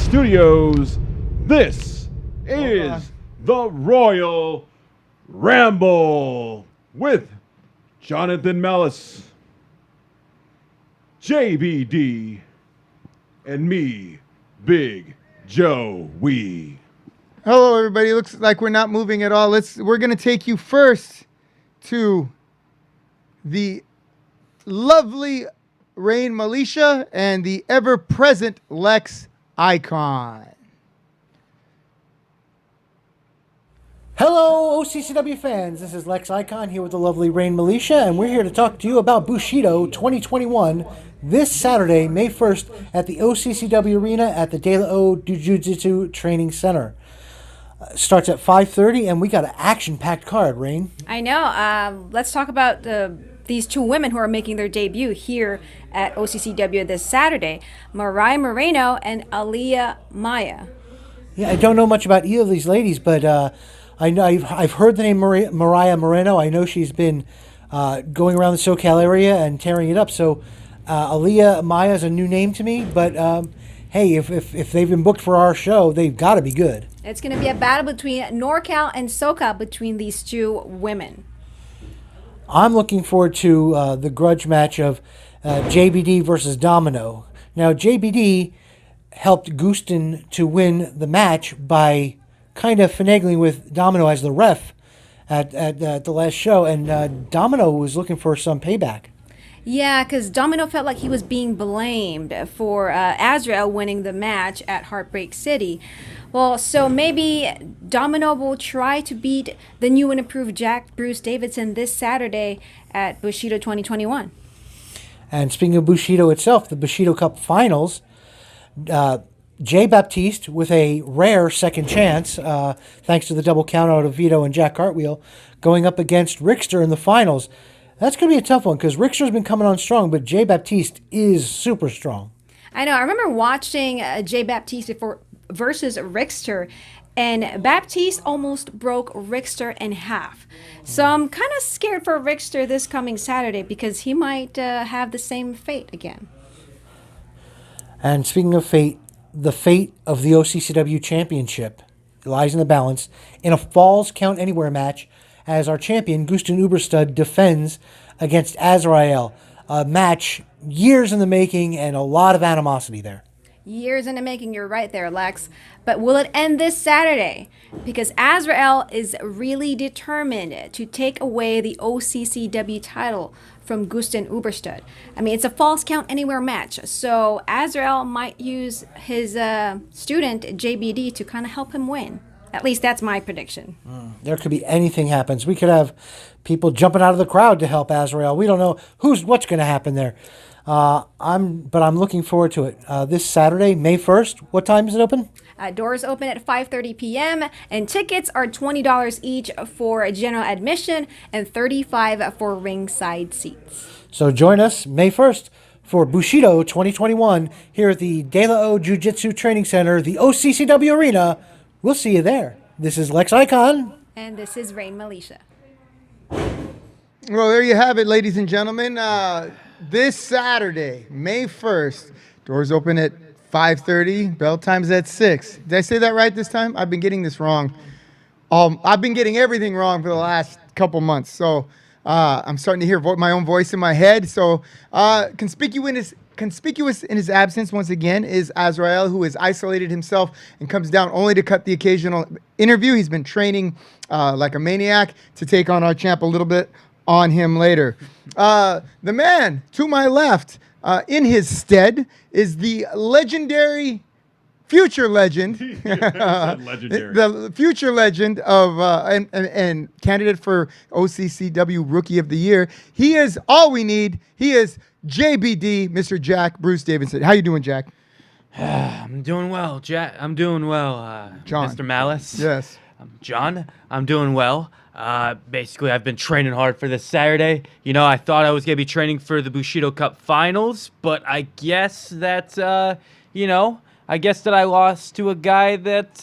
Studios, this is the Royal Ramble with Jonathan Mellis, JBD, and me, Big Joe Wee. Hello, everybody. Looks like we're not moving at all. We're going to take you first to the lovely Rain Militia and the ever-present Lex Icon. Hello, OCCW fans. This is Lex Icon here with the lovely Rain Militia, and we're here to talk to you about Bushido 2021 this Saturday, May 1st, at the OCCW Arena at the De La O Jiu-Jitsu Training Center. Starts at 5:30, and we got an action-packed card, Rain. I know. Let's talk about these two women who are making their debut here at OCCW this Saturday, Mariah Moreno and Aaliyah Maya. Yeah, I don't know much about either of these ladies, but I know I've heard the name Mariah Moreno. I know she's been going around the SoCal area and tearing it up. So Aaliyah Maya is a new name to me, but hey, if they've been booked for our show, they've got to be good. It's going to be a battle between NorCal and SoCal between these two women. I'm looking forward to the grudge match of JBD versus Domino. Now, JBD helped Gustin to win the match by kind of finagling with Domino as the ref at the last show, and Domino was looking for some payback. Yeah, because Domino felt like he was being blamed for Azrael winning the match at Heartbreak City. Well, so maybe Domino will try to beat the new and improved Jack Bruce Davidson this Saturday at Bushido 2021. And speaking of Bushido itself, the Bushido Cup Finals, Jay Baptiste with a rare second chance, thanks to the double countout of Vito and Jack Cartwheel, going up against Rickster in the finals. That's going to be a tough one because Rickster's been coming on strong, but Jay Baptiste is super strong. I know. I remember watching Jay Baptiste versus Rickster, and Baptiste almost broke Rickster in half. So I'm kind of scared for Rickster this coming Saturday because he might have the same fate again. And speaking of fate, the fate of the OCCW Championship lies in the balance in a Falls Count Anywhere match as our champion, Gustin Uberstad, defends against Azrael. A match years in the making and a lot of animosity there. Years in the making, you're right there, Lex. But will it end this Saturday? Because Azrael is really determined to take away the OCCW title from Gustin Uberstad. I mean, it's a Falls Count Anywhere match, so Azrael might use his student, JBD, to kind of help him win. At least that's my prediction. There could be anything happens. We could have people jumping out of the crowd to help Azrael. We don't know what's going to happen there. I'm looking forward to it. This Saturday, May 1st. What time is it open? Doors open at 5:30 p.m. and tickets are $20 each for general admission and $35 for ringside seats. So join us May 1st for Bushido 2021 here at the De La O Jiu-Jitsu Training Center, the OCCW Arena. We'll see you there. This is Lex Icon. And this is Rain Militia. Well, there you have it, ladies and gentlemen. This Saturday, May 1st, doors open at 5:30. Bell time's at 6. Did I say that right this time? I've been getting this wrong. I've been getting everything wrong for the last couple months. So I'm starting to hear my own voice in my head. So conspicuous in his absence, once again, is Azrael, who has isolated himself and comes down only to cut the occasional interview. He's been training like a maniac to take on our champ a little bit on him later. The man to my left, in his stead, is the legendary future legend, Legendary. the future legend of and candidate for OCCW Rookie of the Year. He is all we need. He is JBD, Mr. Jack Bruce Davidson. How you doing, Jack? I'm doing well, Jack. I'm doing well, John. Mr. Malice. Yes. John, I'm doing well. Basically, I've been training hard for this Saturday. You know, I thought I was going to be training for the Bushido Cup Finals, but I guess that, I lost to a guy that,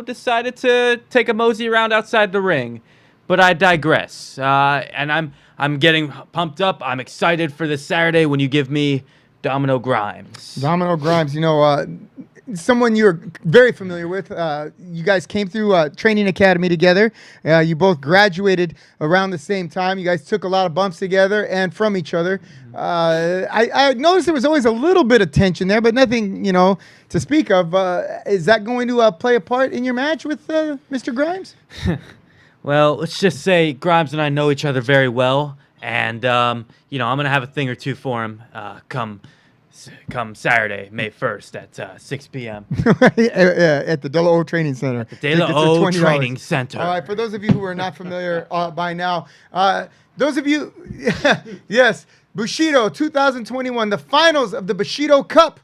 decided to take a mosey around outside the ring. But I digress. And I'm getting pumped up. I'm excited for this Saturday when you give me Domino Grimes. Domino Grimes, someone you're very familiar with. You guys came through training academy together. You both graduated around the same time. You guys took a lot of bumps together and from each other. I noticed there was always a little bit of tension there, but nothing, to speak of. Is that going to play a part in your match with Mr. Grimes? Well, let's just say Grimes and I know each other very well, and I'm gonna have a thing or two for him come Saturday, May 1st at 6 p.m. At the Delo Training Center. The De La O Training Center. All right, for those of you who are not familiar by now, those of you, yes, Bushido 2021, the finals of the Bushido Cup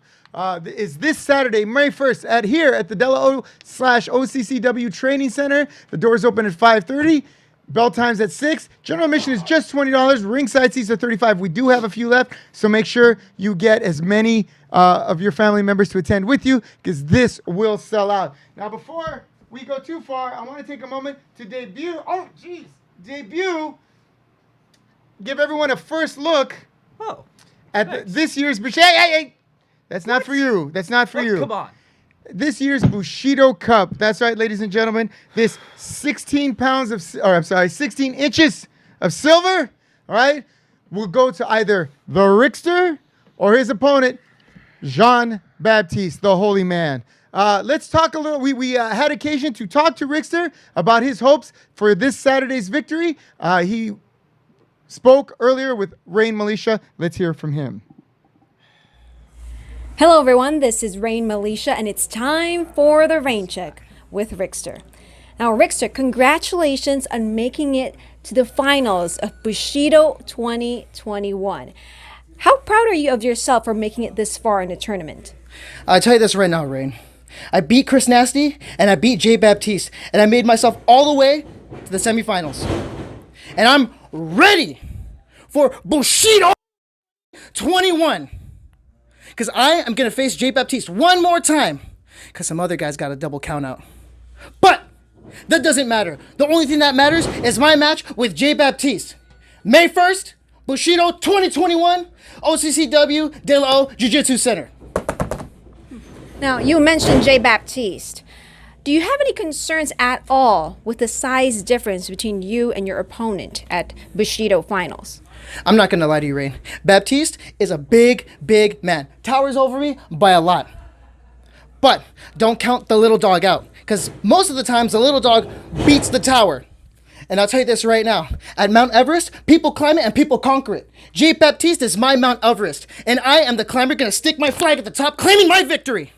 is this Saturday, May 1st, at the Delo O/OCCW Training Center. The doors open at 5:30. Bell time's at 6. General admission is just $20. Ringside seats are $35. We do have a few left, so make sure you get as many of your family members to attend with you, because this will sell out. Now, before we go too far, I want to take a moment to debut. Give everyone a first look at this year's Bushido. Hey! That's not for you. That's not for you. Come on. This year's Bushido Cup. That's right, ladies and gentlemen. This 16 inches of silver, all right, will go to either the Rickster or his opponent, Jean-Baptiste, the Holy Man. Let's talk a little. We had occasion to talk to Rickster about his hopes for this Saturday's victory. He spoke earlier with Rain Militia. Let's hear from him. Hello everyone, this is Rain Militia and it's time for the rain check with Rickster. Now Rickster, congratulations on making it to the finals of Bushido 2021. How proud are you of yourself for making it this far in the tournament? I'll tell you this right now, Rain. I beat Chris Nasty and I beat Jay Baptiste and I made myself all the way to the semifinals. And I'm ready for Bushido 21. Because I am going to face Jay Baptiste one more time. Because some other guys got a double count out. But that doesn't matter. The only thing that matters is my match with Jay Baptiste. May 1st, Bushido 2021, OCCW De La O Jiu-Jitsu Center. Now, you mentioned Jay Baptiste. Do you have any concerns at all with the size difference between you and your opponent at Bushido Finals? I'm not going to lie to you, Rain. Baptiste is a big, big man. Towers over me by a lot. But don't count the little dog out, because most of the times the little dog beats the tower. And I'll tell you this right now. At Mount Everest, people climb it and people conquer it. Jay Baptiste is my Mount Everest, and I am the climber going to stick my flag at the top, claiming my victory.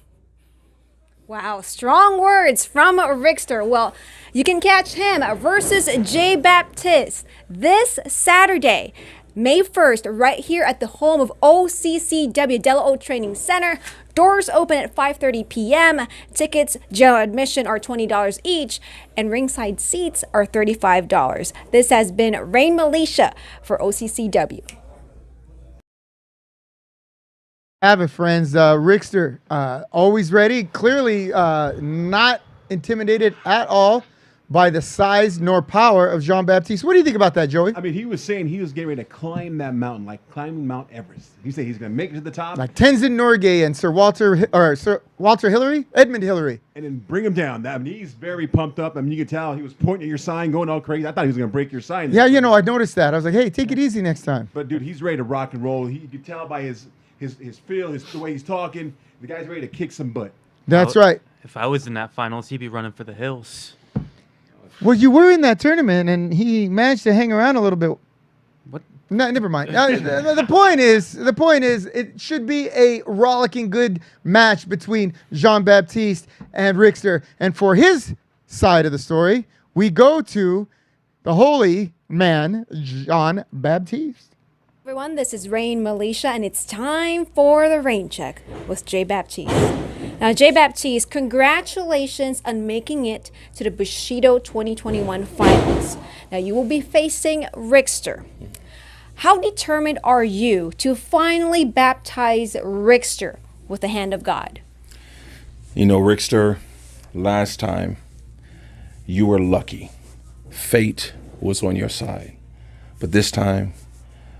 Wow, strong words from Rickster. Well, you can catch him versus Jay Baptiste this Saturday, May 1st, right here at the home of OCCW De La O Training Center. Doors open at 5:30 p.m. Tickets, general admission, are $20 each, and ringside seats are $35. This has been Rain Militia for OCCW. Have it, friends. Rickster, always ready. Clearly not intimidated at all by the size nor power of Jean-Baptiste. What do you think about that, Joey? I mean, he was saying he was getting ready to climb that mountain, like climbing Mount Everest. He said he's going to make it to the top. Like Tenzin Norgay and Sir Walter Hillary? Edmund Hillary. And then bring him down. I mean, he's very pumped up. I mean, you could tell he was pointing at your sign, going all crazy. I thought he was going to break your sign. Yeah, I noticed that. I was like, hey, take it easy next time. But, dude, he's ready to rock and roll. You could tell by his feel, the way he's talking. The guy's ready to kick some butt. That's right. If I was in that finals, he'd be running for the hills. Well, you were in that tournament, and he managed to hang around a little bit. What? No, never mind. The point is, it should be a rollicking good match between Jean-Baptiste and Rickster. And for his side of the story, we go to the holy man, Jean-Baptiste. Everyone, this is Rain Militia, and it's time for the rain check with Jay Baptiste. Now, Jay Baptiste, congratulations on making it to the Bushido 2021 finals. Now, you will be facing Rickster. How determined are you to finally baptize Rickster with the hand of God? Rickster, last time you were lucky. Fate was on your side. But this time,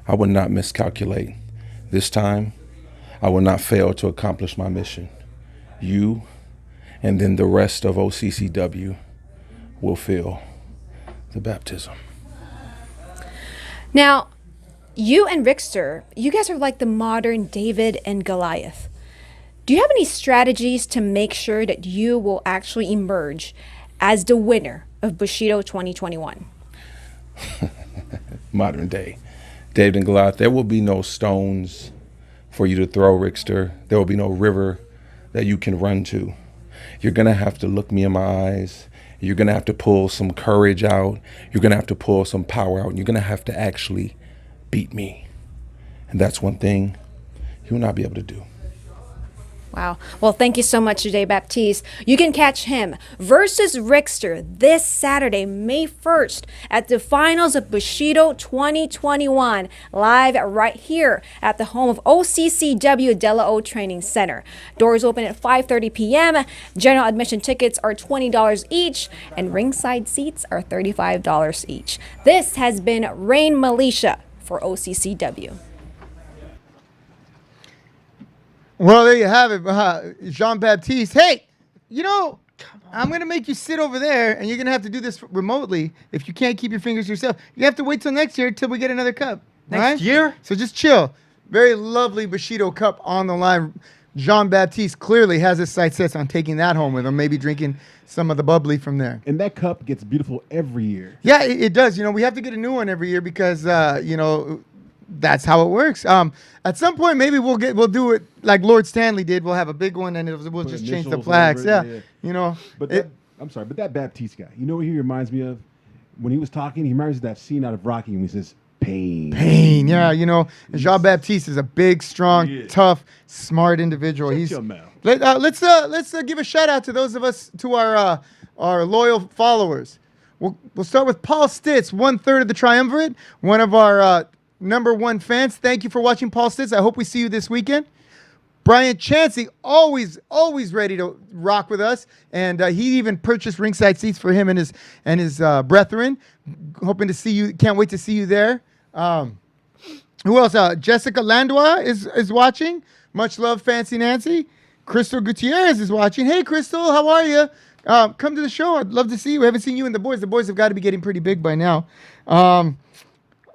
I would not miscalculate. This time, I will not fail to accomplish my mission. you and then the rest of OCCW will feel the baptism. Now, you and Rickster, you guys are like the modern David and Goliath. Do you have any strategies to make sure that you will actually emerge as the winner of Bushido 2021? Modern day. David and Goliath, there will be no stones for you to throw, Rickster. There will be no river that you can run to. You're going to have to look me in my eyes. You're going to have to pull some courage out. You're going to have to pull some power out. And you're going to have to actually beat me. And that's one thing you will not be able to do. Wow. Well, thank you so much, J. Baptiste. You can catch him versus Rickster this Saturday, May 1st, at the finals of Bushido 2021, live right here at the home of OCCW De La O Training Center. Doors open at 5:30 p.m. General admission tickets are $20 each, and ringside seats are $35 each. This has been Rain Militia for OCCW. Well, there you have it, Jean-Baptiste. Hey, I'm going to make you sit over there, and you're going to have to do this remotely. If you can't keep your fingers to yourself, you have to wait till next year till we get another cup. Next year? So just chill. Very lovely Bushido Cup on the line. Jean-Baptiste clearly has his sights set on taking that home with him, maybe drinking some of the bubbly from there. And that cup gets beautiful every year. Yeah, it does. We have to get a new one every year because, that's how it works. At some point, maybe we'll do it like Lord Stanley did. We'll have a big one, and we'll Put just change the initials flags. over Yeah, it, But I'm sorry, but that Baptiste guy, you know what he reminds me of? When he was talking, he reminds me of that scene out of Rocky when he says, pain. Pain, yeah, and Jean-Baptiste is a big, strong, tough, smart individual. Shut your mouth. Let's give a shout out to those of us, to our loyal followers. We'll start with Paul Stitz, 1/3 of the Triumvirate, one of our number one fans. Thank you for watching, Paul Stitz. I hope we see you this weekend. Brian Chansey, always ready to rock with us, and he even purchased ringside seats for him and his brethren. Hoping to see you. Can't wait to see you there. Who else? Jessica Landois is watching. Much love, Fancy Nancy. Crystal Gutierrez is watching. Hey, Crystal, how are you? Come to the show. I'd love to see you. We haven't seen you and the boys. The boys have got to be getting pretty big by now.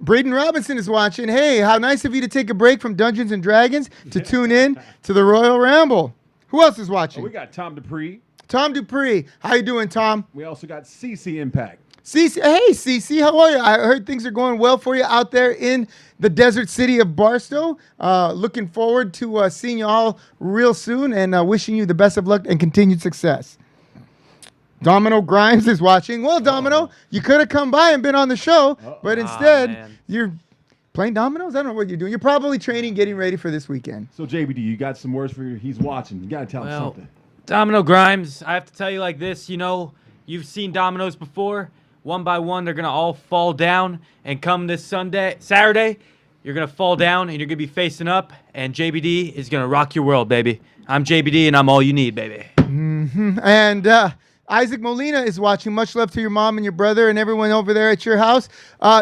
Braden Robinson is watching. Hey, how nice of you to take a break from Dungeons and Dragons to tune in to the Royal Ramble. Who else is watching? We got Tom Dupree. Tom Dupree. How you doing, Tom? We also got CC Impact. CC, hey, CC, how are you? I heard things are going well for you out there in the desert city of Barstow. Looking forward to seeing you all real soon and wishing you the best of luck and continued success. Domino Grimes is watching. Well, Domino, you could have come by and been on the show, but instead you're playing dominoes? I don't know what you're doing. You're probably training, getting ready for this weekend. So, JBD, you got some words for he's watching. You got to tell him something. Domino Grimes, I have to tell you like this, you've seen dominoes before. One by one, they're going to all fall down, and come this Saturday, you're going to fall down, and you're going to be facing up, and JBD is going to rock your world, baby. I'm JBD, and I'm all you need, baby. Mm-hmm. And Isaac Molina is watching. Much love to your mom and your brother and everyone over there at your house.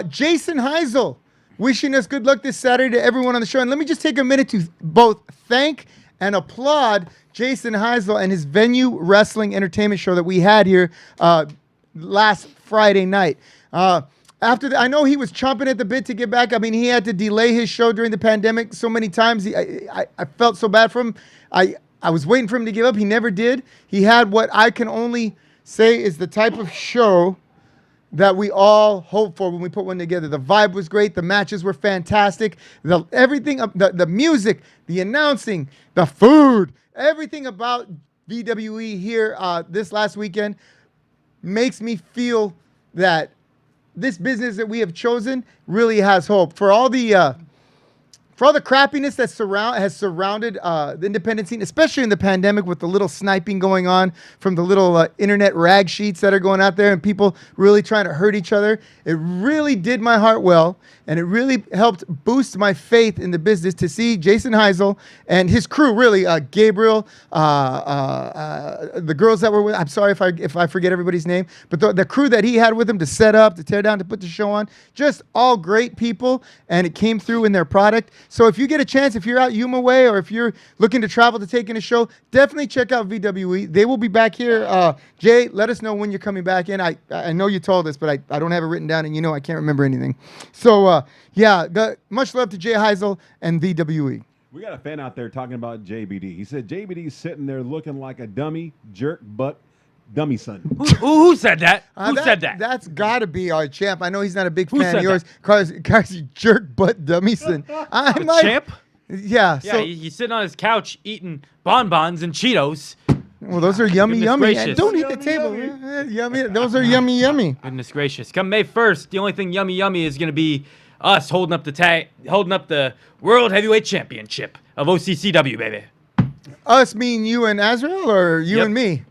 Jason Heisel wishing us good luck this Saturday to everyone on the show. And let me just take a minute to both thank and applaud Jason Heisel and his Venue Wrestling Entertainment show that we had here last Friday night. I know he was chomping at the bit to get back. I mean, he had to delay his show during the pandemic so many times. I felt so bad for him. I was waiting for him to give up. He never did. He had what I can only say is the type of show that we all hope for when we put one together. The vibe was great. The matches were fantastic. Everything, the music, the announcing, the food, everything about VWE here this last weekend makes me feel that this business that we have chosen really has hope. For all the crappiness that has surrounded the independent scene, especially in the pandemic with the little sniping going on from the little internet rag sheets that are going out there and people really trying to hurt each other, it really did my heart well, and it really helped boost my faith in the business to see Jason Heisel and his crew, really, Gabriel, the girls that were with, I'm sorry if I forget everybody's name, but the crew that he had with him to set up, to tear down, to put the show on, just all great people, and it came through in their product. So if you get a chance, if you're out Yuma way or if you're looking to travel to take in a show, definitely check out VWE. They will be back here. Jay, let us know when you're coming back in. I know you told us, but I don't have it written down, and I can't remember anything. So, much love to Jay Heisel and VWE. We got a fan out there talking about JBD. He said JBD's sitting there looking like a dummy, jerk, butt, dummy son. Who said that? Who said that? That's got to be our champ. I know he's not a big fan said of yours. Cause jerk, butt, dummy son. I'm like, Champ? Yeah. Yeah, So, he's sitting on his couch eating bonbons and Cheetos. well, those are yummy, Goodness yummy. gracious. Don't eat the table. Yummy. Those are yummy, yummy. Goodness gracious! Come May 1st, the only thing yummy is gonna be us holding up the World Heavyweight Championship of OCCW, baby. Us mean you and Azrael, or you Yep. and me?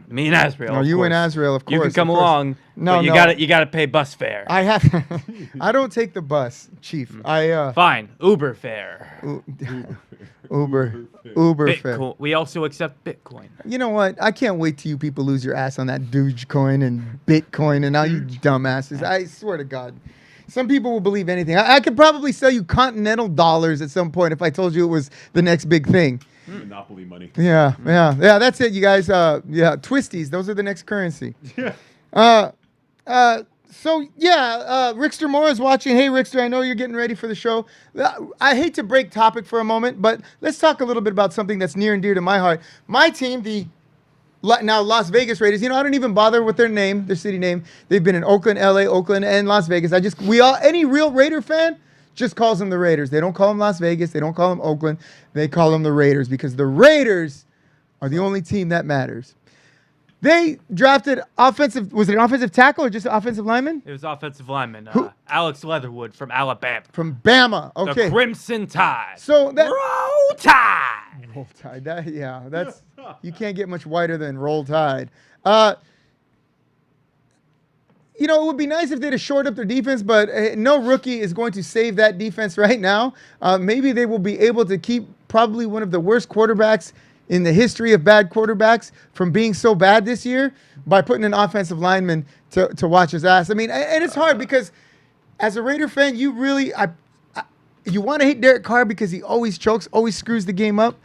Me and Azrael. No, of you and course. Azrael, of course. You can come of course. along. No, but no. you gotta pay bus fare. I have. I don't take the bus, Chief. Fine, Uber fare. Uber fare. Bitcoin. We also accept Bitcoin. You know what? I can't wait till you people lose your ass on that Dogecoin and Bitcoin and all you dumbasses. I swear to God. Some people will believe anything. I could probably sell you continental dollars at some point if I told you it was the next big thing. Monopoly money. Yeah. That's it, you guys. Twisties. Those are the next currency. Rickster Moore is watching. Hey, Rickster, I know you're getting ready for the show. I hate to break topic for a moment, but let's talk a little bit about something that's near and dear to my heart. My team, the now Las Vegas Raiders. I don't even bother with their name, their city name. They've been in Oakland, LA, Oakland, and Las Vegas. Any real Raider fan just calls them the Raiders. They don't call them Las Vegas. They don't call them Oakland. They call them the Raiders because the Raiders are the only team that matters. They drafted was it an offensive tackle or just an offensive lineman? It was offensive lineman Alex Leatherwood from Alabama. From Bama. Okay. The Crimson Tide. So that Roll Tide. Roll Tide. That's you can't get much whiter than Roll Tide. It would be nice if they'd have shored up their defense, but no rookie is going to save that defense right now. Maybe they will be able to keep probably one of the worst quarterbacks in the history of bad quarterbacks from being so bad this year by putting an offensive lineman to watch his ass. I mean, and it's hard because as a Raider fan, you really you want to hate Derek Carr because he always chokes, always screws the game up.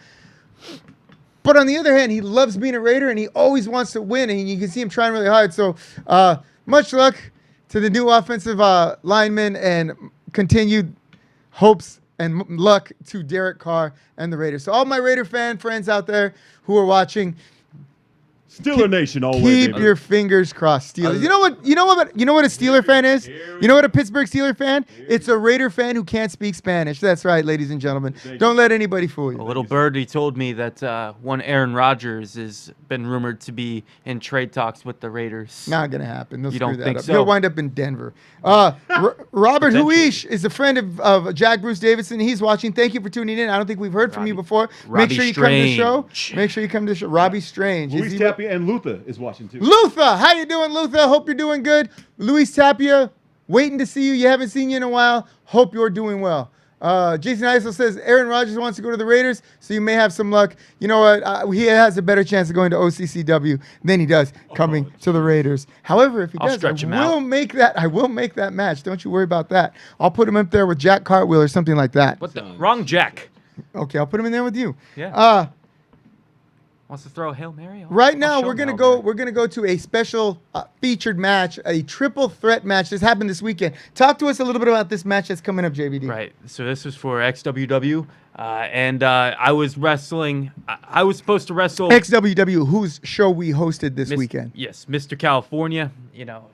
But on the other hand, he loves being a Raider and he always wants to win, and you can see him trying really hard. So much luck to the new offensive lineman and continued hopes and luck to Derek Carr and the Raiders. So all my Raider fan friends out there who are watching, Steeler Nation always. keep baby. your fingers crossed, Steelers. You know what a Steeler fan is? You know what a Pittsburgh Steeler fan? It's a Raider fan who can't speak Spanish. That's right, ladies and gentlemen. Don't let anybody fool A you. little birdie told me that one Aaron Rodgers has been rumored to be in trade talks with the Raiders. Not gonna happen. They'll You screw don't that think up. so? He'll wind up in Denver. Robert Huish is a friend of Jack Bruce Davidson. He's watching. Thank you for tuning in. I don't think we've heard from you before. Make Robbie sure you come to the show. Strange. Make sure you come to the show. Robbie Strange. Luis Tapia and Luther is watching too. Luther, how you doing, Luther? Hope you're doing good. Luis Tapia, waiting to see you. You haven't seen you in a while. Hope you're doing well. Jason Heisel says Aaron Rodgers wants to go to the Raiders, so you may have some luck. You know what? He has a better chance of going to OCCW than he does coming to the Raiders. However, if he I'll does, stretch him I will make that match. Don't you worry about that. I'll put him up there with Jack Cartwheel or something like that. What the? Wrong Jack. Okay, I'll put him in there with you. Yeah. Wants to throw a Hail Mary? Right now, show we're him gonna Hail go. Mary. We're gonna go to a special featured match, a triple threat match. This happened this weekend. Talk to us a little bit about this match that's coming up, JBD. Right. So this was for XWW, and I was wrestling. I was supposed to wrestle XWW, whose show we hosted this weekend. Yes, Mr. California.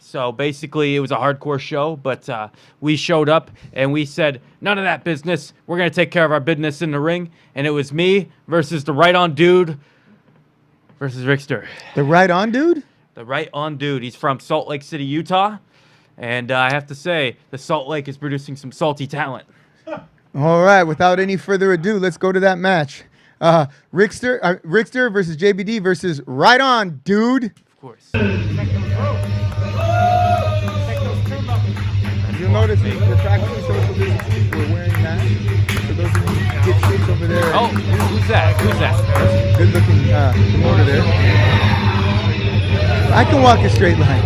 So basically it was a hardcore show, but we showed up and we said none of that business. We're gonna take care of our business in the ring, and it was me versus the Right On Dude versus Rickster. The Right On Dude? The Right On Dude. He's from Salt Lake City, Utah. And I have to say, the Salt Lake is producing some salty talent. All right, without any further ado, let's go to that match. Rickster versus JBD versus Right On Dude. Of course. You'll notice we're practicing social distancing. We're wearing masks. For those of you dipshits over there. Oh, who's that? Who's that? Good looking promoter there. I can walk a straight line.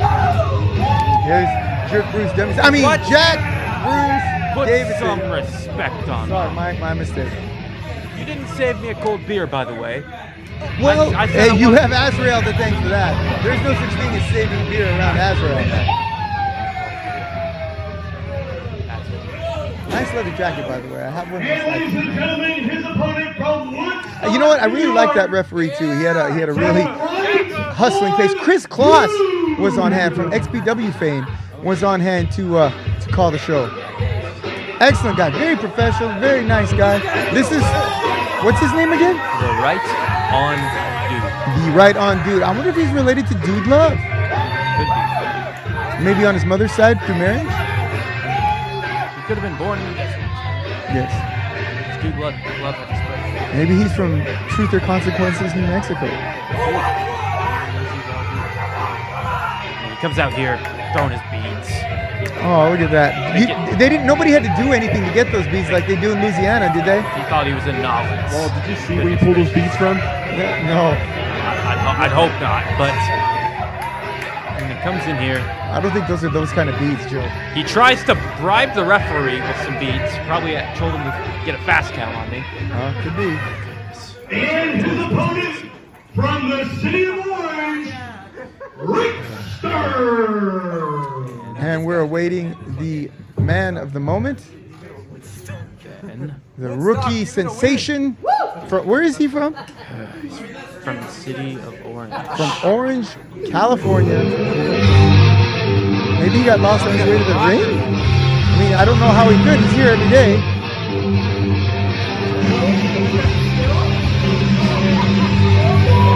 Here's Jack Bruce Dummies. Jack Bruce Put Davidson. some respect on Sorry, me. my mistake. You didn't save me a cold beer, by the way. Well, I said I hey, you wanted- have Azrael to thank for that. There's no such thing as saving beer around Azrael. Nice leather jacket, by the way. I have one. Ladies and gentlemen, his opponent from Woodstock. You know what? I really like that referee too. He had a really hustling face. Chris Kloss was on hand from XPW fame. Was on hand to call the show. Excellent guy. Very professional. Very nice guy. This is what's his name again? The right on dude. The Right On Dude. I wonder if he's related to Dude Love. Could be. Maybe on his mother's side through marriage. He could have been born in the desert. Yes. This dude love at this place. Maybe he's from Truth or Consequences, New Mexico. He comes out here throwing his beads. Oh, look at that. They didn't. Nobody had to do anything to get those beads like they do in Louisiana, did they? He thought he was a novelist. Well, did you see where you pulled those beats from? No. I'd hope not, but when he comes in here, I don't think those are those kind of beads, Joe. he tries to bribe the referee with some beats. Probably told him to get a fast count on me. Could be. And his opponent from the city of Orange, Rickster. And we're awaiting the man of the moment, And the rookie sensation. Where is he from? from the city of Orange. From Orange, California. Maybe he got lost on his way to the ring? I mean, I don't know how he could. He's here every day.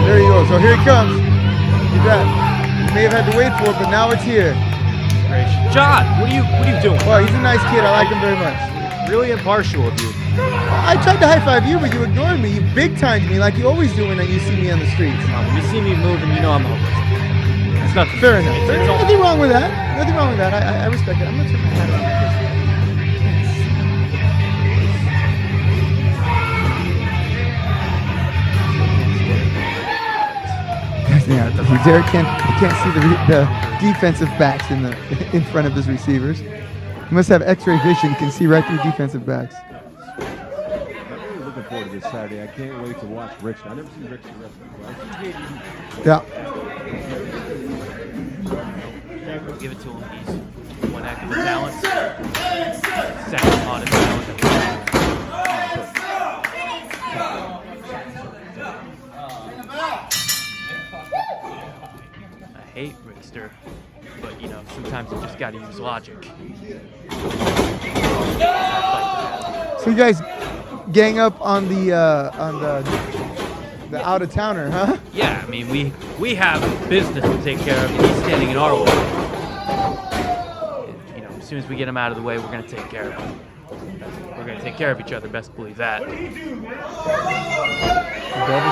There he goes. So here he comes. Look at that. You may have had to wait for it, but now it's here. Gracious. John, what are you doing? Well, he's a nice kid. I like him very much. Really impartial of you. I tried to high five you, but you ignored me. You big timed me like you always do when you see me on the streets. When you see me moving, you know I'm hopeless. It's nothing. Fair enough. It's all- Nothing wrong with that. Nothing wrong with that. I respect it. I'm not turning my hat around. Yeah, Derek can't see the defensive backs in front of his receivers. He must have X-ray vision. He can see right through defensive backs. I'm really looking forward to this Saturday. I can't wait to watch Rickster. I've never seen Rickster wrestle before. Yeah. Give it to him. He's one heck of a talent. Second hottest talent. I hate Rickster, but you know, sometimes you just gotta use logic. So you guys gang up on the out of towner, huh? Yeah, I mean, we have business to take care of, and he's standing in our way. And, you know, as soon as we get him out of the way, we're gonna take care of him. We're gonna take care of each other. Best believe that. Double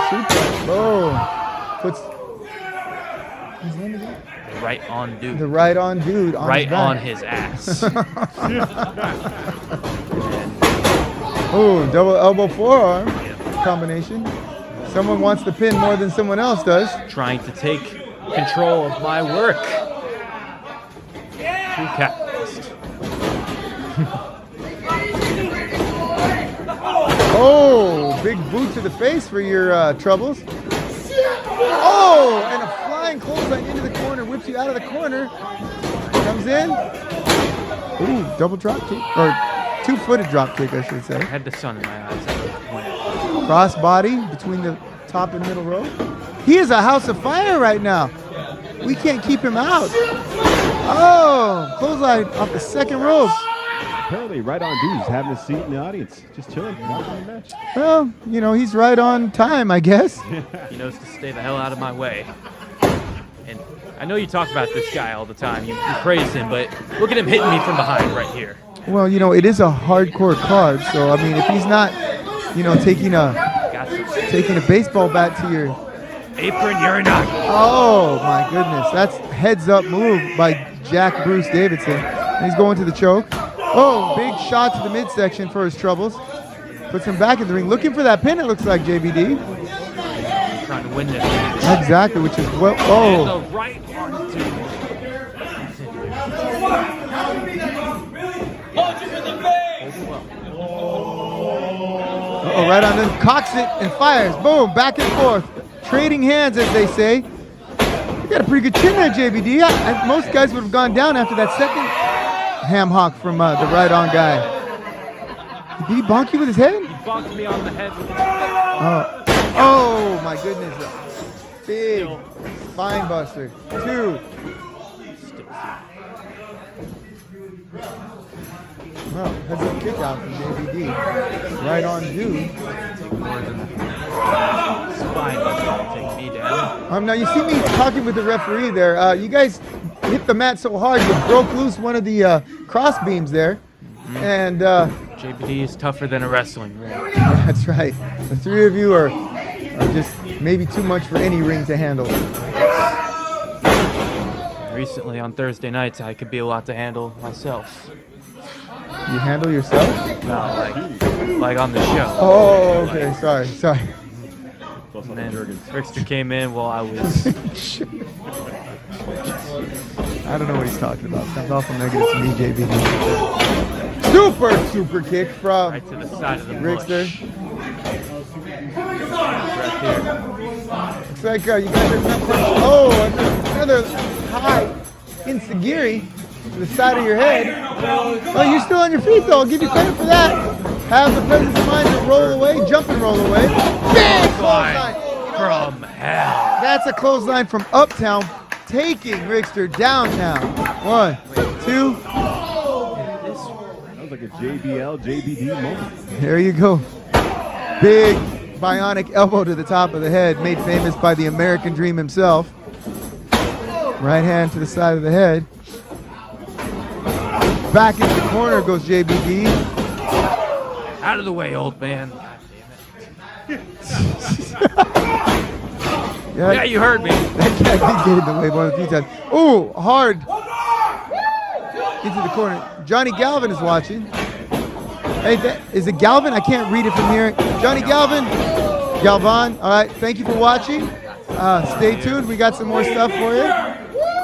suplex. Boom. Puts his name again? The right on dude. The Right On Dude on Right his back. on his ass. Oh, double elbow forearm combination. Someone wants the pin more than someone else does. Trying to take control of my work. True capitalist. Oh, big boot to the face for your troubles. Oh, and a flying clothesline into the corner, whips you out of the corner. Comes in. Ooh, double drop kick, or two-footed drop kick, I should say. I had the sun in my eyes. Cross body between the top and middle row. He is a house of fire right now. We can't keep him out. Oh, clothesline off the second rope. Apparently, Right On Dude is having a seat in the audience, just chilling, watching the match. Well, you know, he's right on time, I guess. He knows to stay the hell out of my way. And I know you talk about this guy all the time. You praise him, but look at him hitting me from behind right here. Well, you know, it is a hardcore card, so I mean, if he's not, you know, taking a baseball bat to your apron, you're not. Oh my goodness, that's heads up move by Jack Bruce Davidson. And he's going to the choke. Oh, big shot to the midsection for his troubles. Puts him back in the ring, looking for that pin. It looks like JBD. Trying to win this. Exactly, which is well. Oh. And the right arm to Uh-oh, right on, then cocks it and fires. Boom, back and forth. Trading hands, as they say. You got a pretty good chin there, JBD. Most guys would have gone down after that second ham hock from the right on guy. Did he bonk you with his head? He bonked me on the head with his Oh my goodness. Big spine buster. 2. Well, that's a kick out from JBD. Right on dude. spine buster to take me down. Now you see me talking with the referee there. You guys hit the mat so hard you broke loose one of the cross beams there. And JBD is tougher than a wrestling ring. that's right. The three of you are just maybe too much for any ring to handle. Recently on Thursday nights, I could be a lot to handle myself. You handle yourself? No, like on the show. Oh, okay. Sorry. And then Rickster came in while I was. I don't know what he's talking about. Sounds awful negative to me, JBD. Super kick from Right to the side of the Rickster. bush. Looks like you got your another high insagiri to the side of your head. Oh, you're still on your feet though. I'll give you credit for that. Have the presence of mind to roll away, jump and roll away. Big clothesline From hell. That's a clothesline from Uptown, taking Rickster downtown. 1, 2. That was like a JBD moment. There you go. Big bionic elbow to the top of the head, made famous by the American Dream himself. Right hand to the side of the head. Back into the corner goes JBD. Out of the way, old man. Yeah, you heard me. That guy did get in the way one of the few times. Ooh, hard. Into the corner. Johnny Galvin is watching. Hey, is it Galvin? I can't read it from here. Johnny Galvin. Galvan. All right, thank you for watching. Stay tuned. We got some more stuff for you.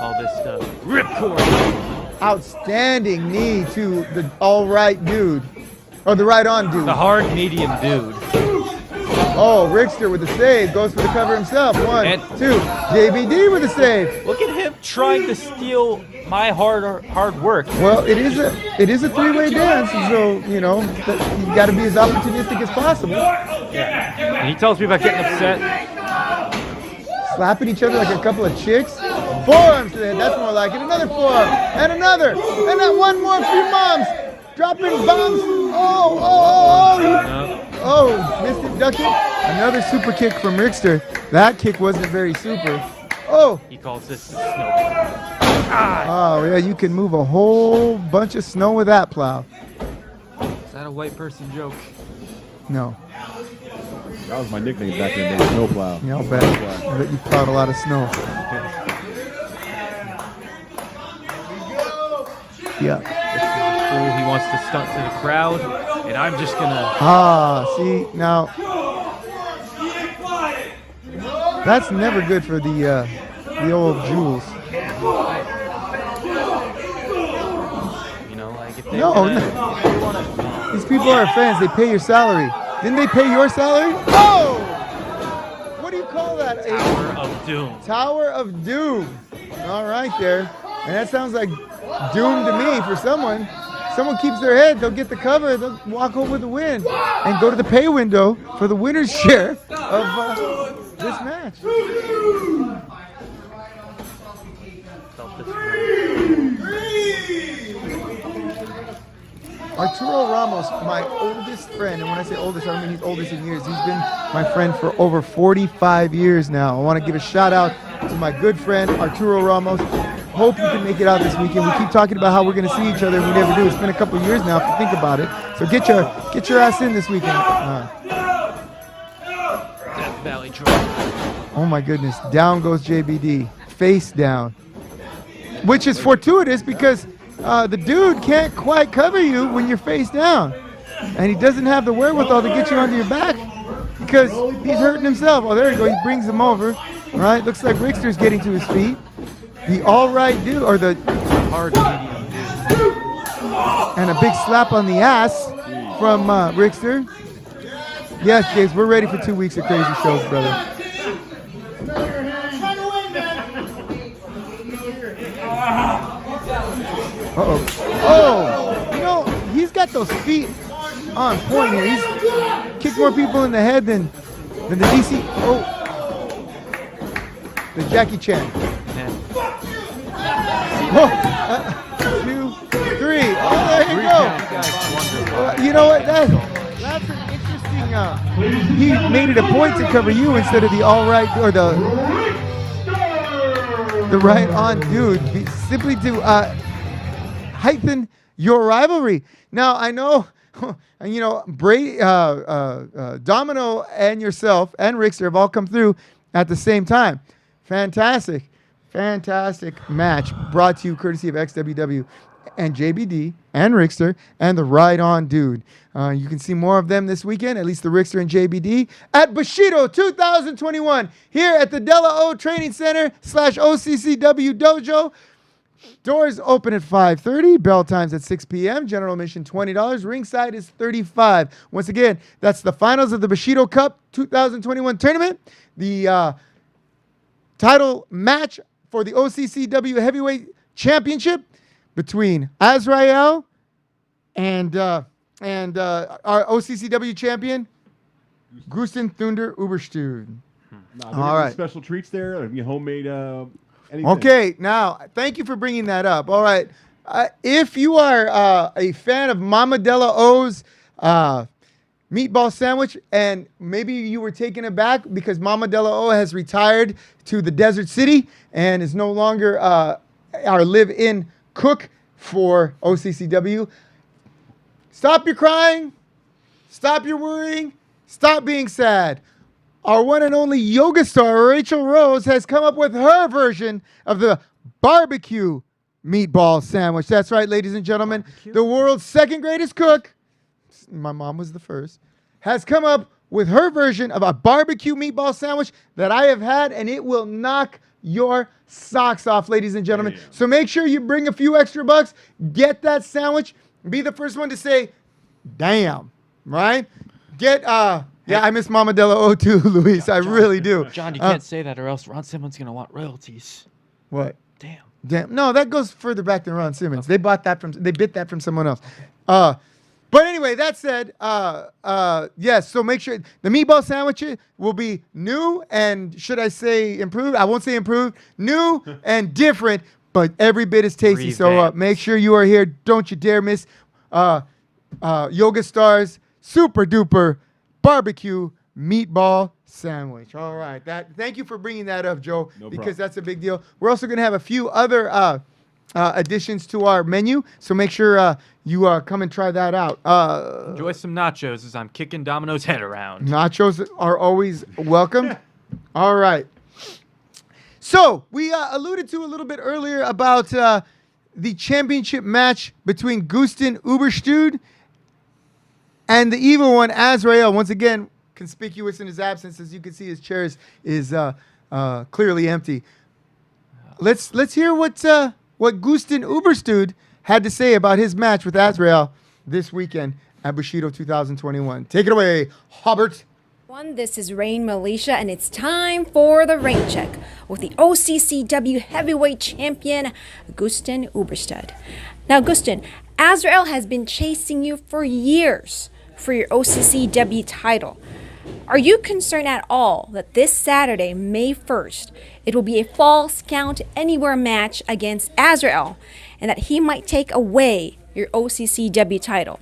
All this stuff. Ripcord. Outstanding knee to the all right dude. Or the right on dude. The hard medium dude. Oh, Rickster with the save. Goes for the cover himself. 1, And 2. JBD with the save. Look at him trying to steal my hard work. Well, it is a three-way dance, so you know you got to be as opportunistic as possible. And he tells me about getting upset. Slapping each other like a couple of chicks. Forearms to the head. That's more like it. Another forearm and another, and that one more for your moms. Dropping bombs. Oh, missed it, ducked it. Another super kick from Rickster. That kick wasn't very super. Oh. He calls this the snow. Oh, yeah, you can move a whole bunch of snow with that plow. Is that a white person joke? No. That was my nickname back in the day, Snowplow. Yeah, I'll bet. I bet you plowed a lot of snow. Yeah. He wants to stunt to the crowd, and I'm just gonna. See, now. That's never good for the old Jules. You know, like if they No. These people are fans. They pay your salary. Didn't they pay your salary? Oh! What do you call that? Tower of Doom. Tower of Doom. All right there. And that sounds like doom to me for someone. Someone keeps their head, they'll get the cover, they'll walk home with the win, and go to the pay window for the winner's share of this match. Arturo Ramos, my oldest friend, and when I say oldest, I don't mean he's oldest in years. He's been my friend for over 45 years now. I want to give a shout out to my good friend, Arturo Ramos. Hope you can make it out this weekend. We keep talking about how we're going to see each other, and we never do. It's been a couple of years now, if you think about it. So get your ass in this weekend. Death Valley drop. Oh my goodness, down goes JBD, face down. Which is fortuitous because the dude can't quite cover you when you're face down. And he doesn't have the wherewithal to get you onto your back because he's hurting himself. Oh, there you go, he brings him over. All right, looks like Rickster's getting to his feet. The all right dude, or the Hard medium dude. and a big slap on the ass from Rickster. Yes, James, we're ready for 2 weeks of crazy shows, brother. Uh-oh. Oh, you know, he's got those feet on point here. He's kicked more people in the head than the DC. Oh, the Jackie Chan. Whoa. 2, 3. Oh, there you go. You know what? That's an interesting. He made it a point to cover you instead of the all right or the right on dude, simply to heighten your rivalry. Now I know, you know, Domino and yourself and Rickster have all come through at the same time. Fantastic match brought to you courtesy of XWW and JBD and Rickster and the Ride On Dude. You can see more of them this weekend, at least the Rickster and JBD, at Bushido 2021 here at the Della O Training Center / OCCW Dojo. Doors open at 5:30. Bell times at 6 p.m. General admission $20. Ringside is $35. Once again, that's the finals of the Bushido Cup 2021 tournament. The title match for the OCCW Heavyweight Championship between Azrael and our OCCW champion, Gusten Thunder Uberstüd. All right. Special treats there? Or homemade anything? Okay, now, thank you for bringing that up. All right. If you are a fan of Mama Della O's meatball sandwich, and maybe you were taken aback because Mama Della O has retired to the Desert City and is no longer our live-in cook for OCCW. Stop your crying. Stop your worrying. Stop being sad. Our one and only yoga star, Rachel Rose, has come up with her version of the barbecue meatball sandwich. That's right, ladies and gentlemen. Barbecue? The world's second greatest cook, my mom was the first, has come up with her version of a barbecue meatball sandwich that I have had, and it will knock your socks off, ladies and gentlemen. Damn. So make sure you bring a few extra bucks, get that sandwich, be the first one to say, damn, right? Get, yeah, I miss Mama Della O too, Luis. John, I really do. John, you can't say that or else Ron Simmons going to want royalties. What? Damn. No, that goes further back than Ron Simmons. Okay. They bit that from someone else. Okay. But anyway, that said, yes, so make sure the meatball sandwich will be new and, should I say improved? I won't say improved. New and different, but every bit as tasty. So make sure you are here. Don't you dare miss Yoga Star's Super Duper Barbecue Meatball Sandwich. All right. Thank you for bringing that up, Joe, because that's a big deal. We're also going to have a few other additions to our menu, so make sure you come and try that out. Enjoy some nachos as I'm kicking Domino's head around. Nachos are always welcome. All right. So we alluded to a little bit earlier about the championship match between Gusten Uberstüd and the evil one, Azrael. Once again, conspicuous in his absence. As you can see, his chair is clearly empty. Let's hear what Gusten Uberstüd had to say about his match with Azrael this weekend at Bushido 2021. Take it away, Hobart. This is Rain Militia, and it's time for the rain check with the OCCW Heavyweight Champion, Gusten Uberstüd. Now, Gusten, Azrael has been chasing you for years for your OCCW title. Are you concerned at all that this Saturday, May 1st, it will be a Falls Count Anywhere match against Azrael, and that he might take away your OCCW title?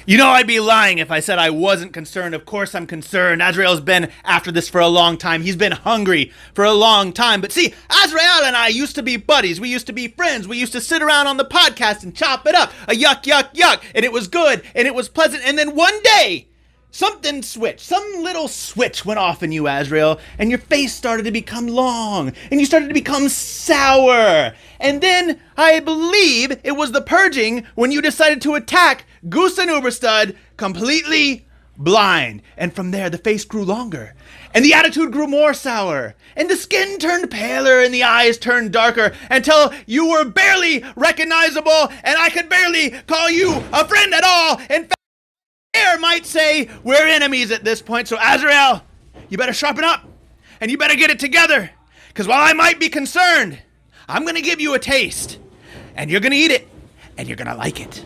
You know, I'd be lying if I said I wasn't concerned. Of course I'm concerned. Azrael's been after this for a long time. He's been hungry for a long time. But see, Azrael and I used to be buddies. We used to be friends. We used to sit around on the podcast and chop it up. A yuck, yuck, yuck. And it was good. And it was pleasant. And then one day, something switched. Some little switch went off in you, Azrael, and your face started to become long, and you started to become sour. And then, I believe, it was the purging when you decided to attack Gusten Uberstüd completely blind. And from there, the face grew longer, and the attitude grew more sour, and the skin turned paler, and the eyes turned darker, until you were barely recognizable, and I could barely call you a friend at all. In fact, Air might say we're enemies at this point, so Azrael, you better sharpen up, and you better get it together, because while I might be concerned, I'm going to give you a taste, and you're going to eat it, and you're going to like it.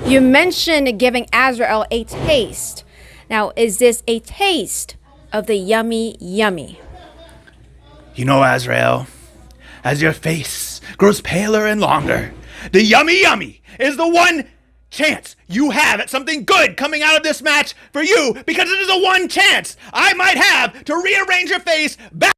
You mentioned giving Azrael a taste. Now, is this a taste of the yummy yummy? You know, Azrael, as your face grows paler and longer, the yummy yummy is the one chance you have at something good coming out of this match for you, because it is the one chance I might have to rearrange your face back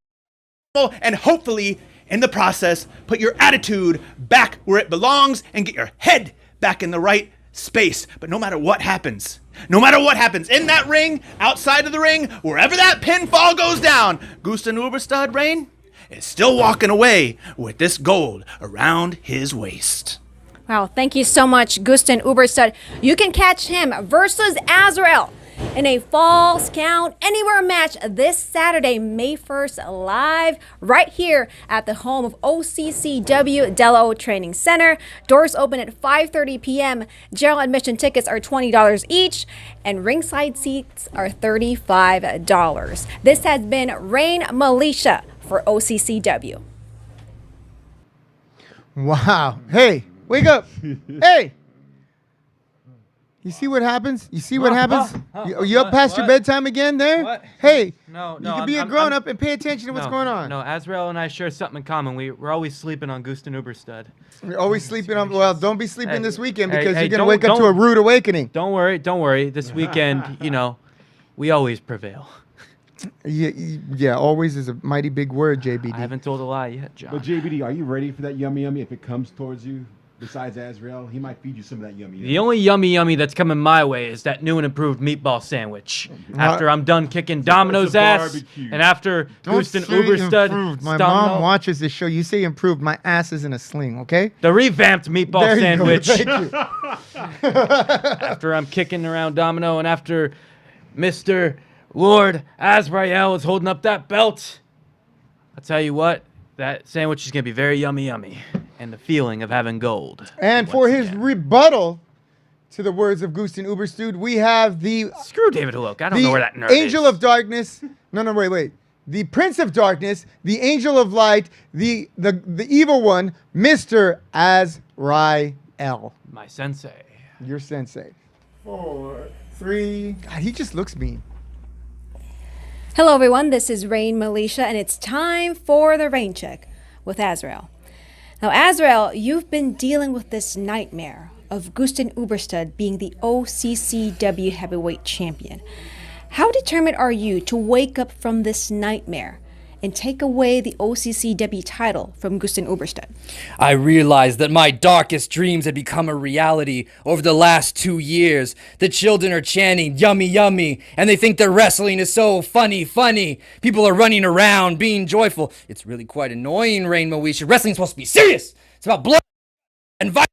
and hopefully in the process put your attitude back where it belongs and get your head back in the right space. But no matter what happens in that ring, outside of the ring, wherever that pinfall goes down, Gusten Uberstad Rain is still walking away with this gold around his waist. Wow, thank you so much, Gusten Uberstad. You can catch him versus Azrael in a Falls Count Anywhere match this Saturday, May 1st, live right here at the home of OCCW Dello Training Center. Doors open at 5:30 p.m. General admission tickets are $20 each, and ringside seats are $35. This has been Rain Militia for OCCW. Wow. Hey, wake up. Hey. You see what happens? You see what happens? You up past your bedtime again there? What? Hey, No, you can be a grown-up and pay attention to what's going on. No, Azrael and I share something in common. We're always sleeping on Gusten Uberstad. You're always sleeping on. Well, don't be sleeping this weekend because hey, you're gonna wake up to a rude awakening. Don't worry. This weekend, we always prevail. Yeah, always is a mighty big word, JBD. I haven't told a lie yet, John. But JBD, are you ready for that yummy yummy if it comes towards you? Besides Azrael, he might feed you some of that yummy. The only yummy that's coming my way is that new and improved meatball sandwich. After I'm done kicking Domino's ass, and after Gusten Uberstad, My mom watches this show. You say improved. My ass is in a sling, okay? The revamped meatball There you sandwich. go. Thank you. After I'm kicking around Domino, and after Mr. Lord Azrael is holding up that belt, I'll tell you what, that sandwich is gonna be very yummy. And the feeling of having gold. And for his rebuttal to the words of Gusten Uberstad, we have the Screw David Hulk. I don't know where that nerd Angel is. of Darkness. No, wait. The Prince of Darkness, the Angel of Light, the evil one, Mr. Azrael. My sensei. Your sensei. 4, 3. God, he just looks mean. Hello, everyone. This is Rain Militia, and it's time for the rain check with Azrael. Now, Azrael, you've been dealing with this nightmare of Gusten Uberstad being the OCCW heavyweight champion. How determined are you to wake up from this nightmare and take away the OCCW title from Gusten Uberstad? I realized that my darkest dreams had become a reality over the last 2 years. The children are chanting yummy yummy, and they think that wrestling is so funny. People are running around being joyful. It's really quite annoying, Rain Moesha. Wrestling's supposed to be serious. It's about blood and violence.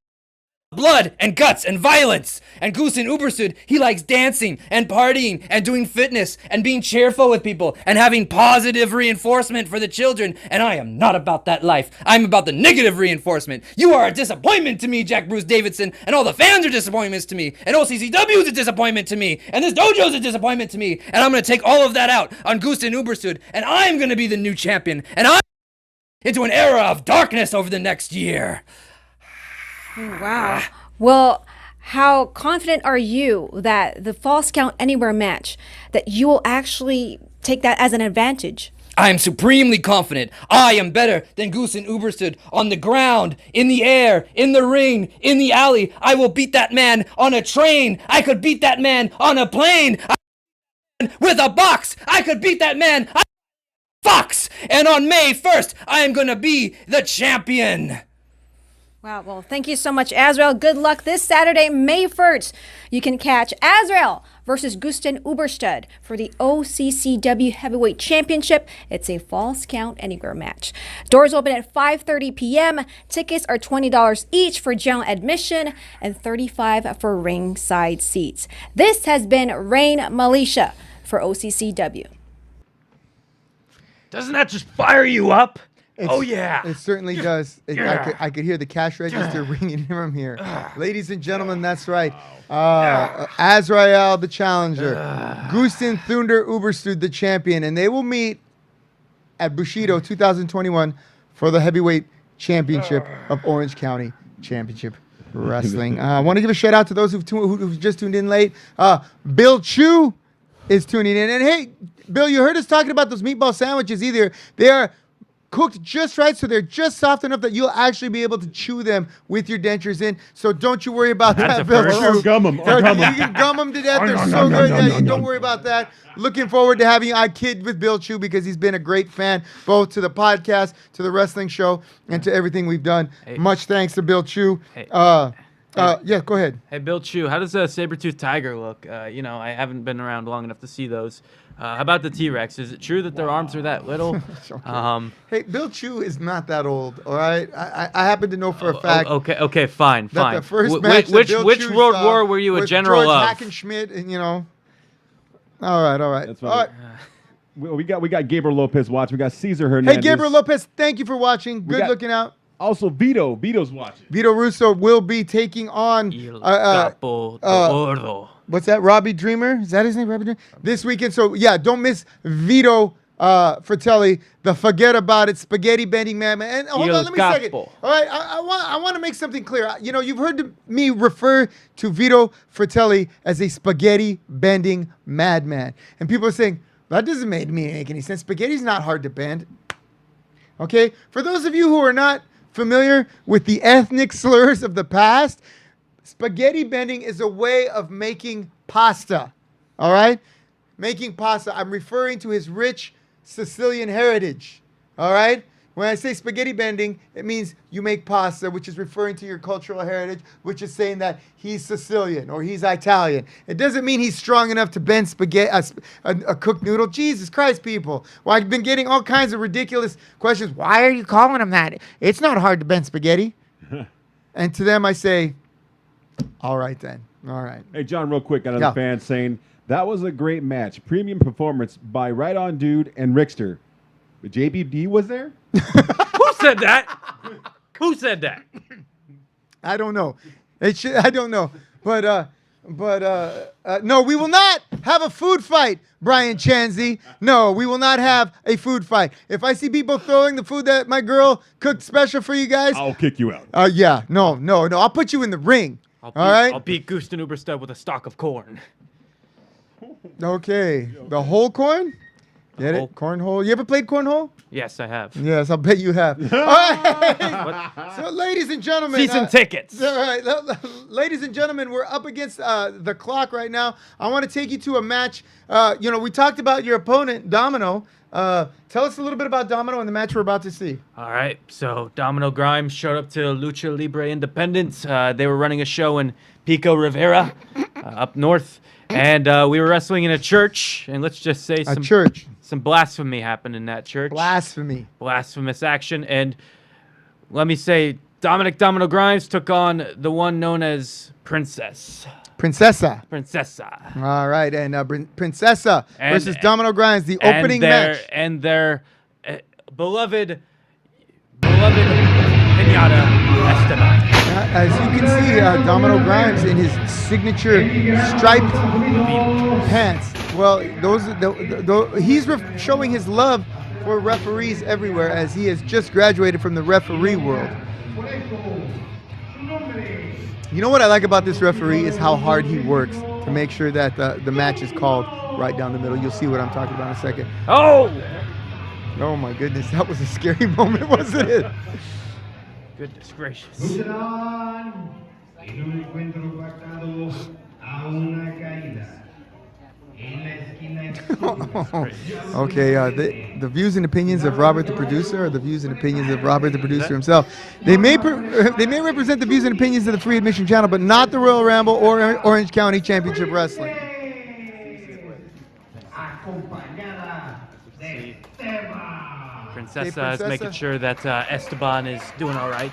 Blood and guts and violence. And Gusten Uberstad, he likes dancing and partying and doing fitness and being cheerful with people and having positive reinforcement for the children. And I am not about that life. I'm about the negative reinforcement. You are a disappointment to me, Jack Bruce Davidson, and all the fans are disappointments to me. And OCCW is a disappointment to me. And this dojo is a disappointment to me. And I'm going to take all of that out on Gusten Uberstad. And I'm going to be the new champion. And I'm into an era of darkness over the next year. Wow. Well, how confident are you that the Falls Count Anywhere match, that you will actually take that as an advantage? I am supremely confident. I am better than Gusten Uberstad on the ground, in the air, in the ring, in the alley. I will beat that man on a train. I could beat that man on a plane. With a box. I could beat that man on a box. And on May 1st, I am going to be the champion. Wow, well, thank you so much, Azrael. Good luck this Saturday, May 1st. You can catch Azrael versus Gusten Uberstad for the OCCW Heavyweight Championship. It's a Falls Count Anywhere match. Doors open at 5:30 p.m. Tickets are $20 each for general admission and $35 for ringside seats. This has been Rain Militia for OCCW. Doesn't that just fire you up? Oh, yeah. It certainly does. I could hear the cash register ringing from here. Ladies and gentlemen, that's right. Azrael, the challenger. Gusten Thunder Uberstud, the champion. And they will meet at Bushido 2021 for the heavyweight championship of Orange County Championship Wrestling. I want to give a shout out to those who've just tuned in late. Bill Chu is tuning in. And hey, Bill, you heard us talking about those meatball sandwiches. They are cooked just right, so they're just soft enough that you'll actually be able to chew them with your dentures in. So don't you worry about that, Bill Chu. Or gum them. You can gum them to death. They're so good. Yeah, don't worry about that. Looking forward to having I Kid with Bill Chu because he's been a great fan both to the podcast, to the wrestling show, and to everything we've done. Much thanks to Bill Chu. Yeah, go ahead. Hey, Bill Chu, how does a saber-toothed tiger look? I haven't been around long enough to see those. How about the T-Rex? Is it true that their arms are that little? Hey, Bill Chu is not that old, all right? I happen to know for a fact. Okay, fine. The first match which Bill World Chu War were you a with general George of? Hackenschmidt, and All right. That's All right. right. We got Gabriel Lopez watching. We got Cesar Hernandez. Hey, Gabriel Lopez, thank you for watching. Good looking out. Also, Vito's watching. Vito Russo will be taking on what's that? Robbie Dreamer? Is that his name? Robbie Dreamer? This weekend. So yeah, don't miss Vito Fratelli, the forget about it spaghetti bending man. And hold on, let me a second. All right, I want to make something clear. You've heard me refer to Vito Fratelli as a spaghetti bending madman, and people are saying that doesn't make any sense. Spaghetti's not hard to bend. Okay, for those of you who are not familiar with the ethnic slurs of the past, spaghetti bending is a way of making pasta. All right? Making pasta. I'm referring to his rich Sicilian heritage. All right? When I say spaghetti bending, it means you make pasta, which is referring to your cultural heritage, which is saying that he's Sicilian or he's Italian. It doesn't mean he's strong enough to bend spaghetti, a cooked noodle. Jesus Christ, people. Well, I've been getting all kinds of ridiculous questions. Why are you calling him that? It's not hard to bend spaghetti. And to them, I say, all right then. All right. Hey, John, real quick, got another fan saying, that was a great match. Premium performance by Right On Dude and Rickster. JBD was there? Who said that? Who said that? I don't know. I don't know. But no, we will not have a food fight, Brian Chanzy. No, we will not have a food fight. If I see people throwing the food that my girl cooked special for you guys, I'll kick you out. Yeah, no. I'll put you in the ring. All right? I'll beat Gusten Uberstud with a stalk of corn. Okay. The whole corn? Get it? Cornhole. You ever played cornhole? Yes, I have. Yes, I'll bet you have. All right. So, ladies and gentlemen. Season tickets. All right. Ladies and gentlemen, we're up against the clock right now. I want to take you to a match. We talked about your opponent, Domino. Tell us a little bit about Domino and the match we're about to see. All right. So, Domino Grimes showed up to Lucha Libre Independence. They were running a show in Pico Rivera up north. And we were wrestling in a church. And let's just say some blasphemy happened in that church. Blasphemous action. And let me say, Domino Grimes took on the one known as Princessa. All right. And Princessa versus Domino Grimes, the opening match. And their beloved Pinata Esteban. As you can see, Domino Grimes in his signature striped pants. Well, he's showing his love for referees everywhere as he has just graduated from the referee world. You know what I like about this referee is how hard he works to make sure that the match is called right down the middle. You'll see what I'm talking about in a second. Oh my goodness, that was a scary moment, wasn't it? Goodness gracious. Okay, the views and opinions of Robert the producer are the views and opinions of Robert the producer himself. They may represent the views and opinions of the Free Admission Channel, but not the Royal Ramble or Orange County Championship Wrestling. Princessa is making sure that Esteban is doing all right.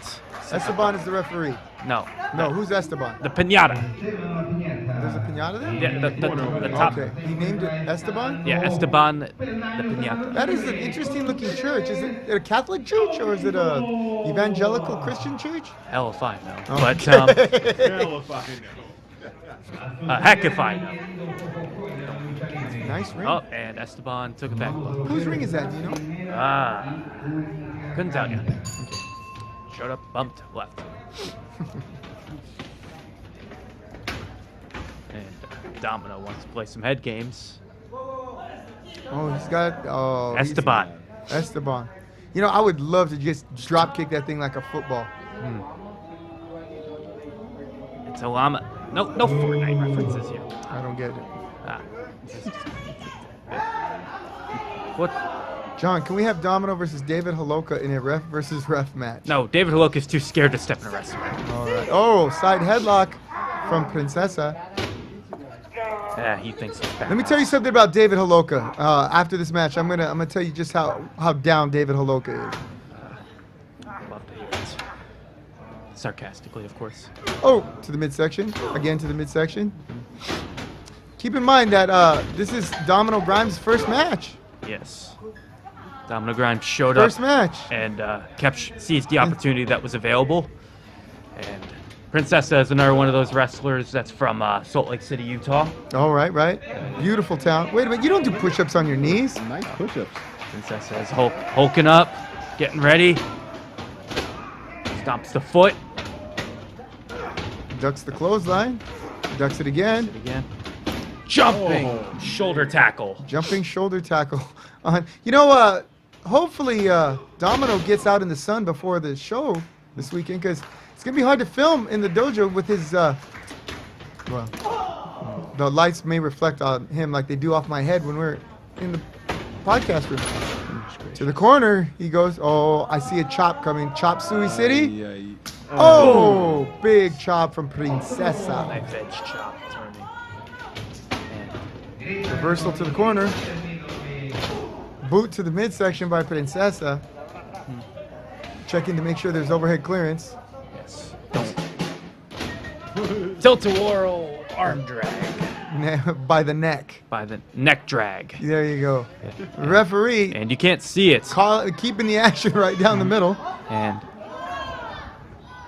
Esteban is the referee. No. No, who's Esteban? The pinata. There's a pinata there? Yeah, the top. Okay. He named it Esteban? Yeah, Esteban the pinata. That is an interesting looking church. Is it a Catholic church or is it a evangelical Christian church? Hell if I know. Oh. But Hell if I know. heck if I know. Nice ring. Oh, and Esteban took it back. Whose ring is that? Do you know? Couldn't tell you. Showed up, bumped, left. And Domino wants to play some head games. Oh, he's got Esteban. Esteban. You know, I would love to just drop kick that thing like a football. It's a llama. No Fortnite references here. I don't get it. What? John, can we have Domino versus David Holoka in a ref versus ref match? No, David Holoka is too scared to step in a wrestling ring. All right. Oh, side headlock from Princesa. Yeah, he thinks he's bad. Let me tell you something about David Holoka. After this match, I'm gonna tell you just how down David Holoka is. Love to hear it. Sarcastically, of course. Oh, to the midsection. Again to the midsection. Keep in mind that this is Domino Grimes' first match. Yes. Domino Grimes showed up. First match. And seized the opportunity that was available. And Princesa is another one of those wrestlers that's from Salt Lake City, Utah. All right, right. Beautiful talent. Wait a minute, you don't do push-ups on your knees. Nice push-ups. Princesa is hulking up, getting ready. Stomps the foot. Ducks the clothesline. Ducks it again. Jumping shoulder tackle. Jumping shoulder tackle. Hopefully Domino gets out in the sun before the show this weekend because it's going to be hard to film in the dojo with his, the lights may reflect on him like they do off my head when we're in the podcast room. To the corner, he goes, oh, I see a chop coming. Chop Suey City. Oh, big chop from Princesa. Knife edge chop turning. Reversal to the corner. Boot to the midsection by Princesa. Checking to make sure there's overhead clearance. Yes. Tilt-a-whirl arm drag. By the neck. By the neck drag. There you go. The referee. And you can't see it. Keeping the action right down the middle. And